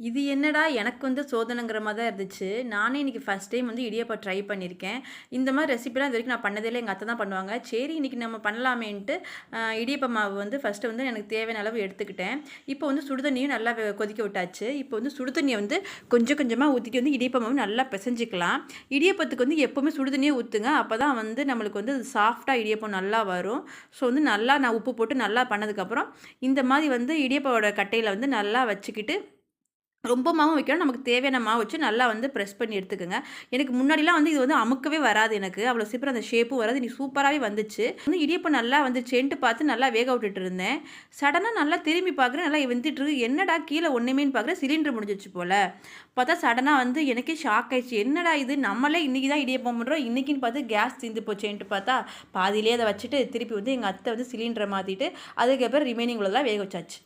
இது என்னடா எனக்கு வந்து சோதனைங்கிற மாரி தான் இருந்துச்சு. நானே இன்னைக்கு ஃபர்ஸ்ட் டைம் வந்து இடியாப்பம் ட்ரை பண்ணியிருக்கேன். இந்த மாரி ரெசிபிலாம் இதுவரைக்கும் நான் பண்ணதே இல்ல. எங்க அத்தை தான் பண்ணுவாங்க. சரி இன்னைக்கு நம்ம பண்ணலாமேன்ட்டு இடியாப்ப மாவு வந்து ஃபர்ஸ்ட்டு வந்து எனக்கு தேவையான அளவு எடுத்துக்கிட்டேன். இப்போ வந்து சுடு தண்ணியும் நல்லா கொதிக்க விட்டாச்சு. இப்போ வந்து சுடு தண்ணிய வந்து கொஞ்சம் கொஞ்சமா ஊத்திட்டு வந்து இடியாப்ப மாவு நல்லா பெசஞ்சுக்கலாம். இடியாப்பத்துக்கு வந்து எப்பவுமே சுடு தண்ணியே ஊத்துங்க. அப்பதான் வந்து நம்மளுக்கு வந்து சாஃப்ட்டா இடியாப்பம் நல்லா வரும். ஸோ வந்து நல்லா நான் உப்பு போட்டு நல்லா பண்ணதுக்கப்புறம், இந்த மாரி வந்து இடியாப்பவோட கட்டையில வந்து நல்லா வச்சுக்கிட்டு ரொம்ப மாவும் வைக்கணும். நமக்கு தேவையான மாவு வச்சு நல்லா வந்து பிரஸ் பண்ணி எடுத்துக்கங்க. எனக்கு முன்னாடிலாம் வந்து இது வந்து அமுக்கவே வராது எனக்கு. அவ்வளோ சீக்கிரம் அந்த ஷேப்பும் வராது. இன்னைக்கு சூப்பராவே வந்துச்சு. வந்து இடியாப்பம் நல்லா வந்துச்சேன்ட்டு பார்த்து நல்லா வேக விட்டுட்டு இருந்தேன். சடனா நல்லா திரும்பி பார்க்குறேன். நல்லா வெந்துட்டு இருக்கு. என்னடா கீழ ஒண்ணுமேன்னு பார்க்குறேன் சிலிண்டர் முடிஞ்சிருச்சு போல. பார்த்தா சடனா வந்து எனக்கே ஷாக் ஆயிடுச்சு. என்னடா இது நம்மளே இன்னைக்கு தான் இடியாப்பம் பண்றோம். இன்னைக்குன்னு பார்த்து கேஸ் தீர்ந்து போச்சேன்ட்டு பார்த்தா, பாதியிலேயே அத வச்சுட்டு திருப்பி வந்து எங்க அத்தை வந்து சிலிண்டர மாத்திட்டு, அதுக்கப்புறம் ரிமைனிங் உள்ளதெல்லாம் வேக வச்சாச்சு.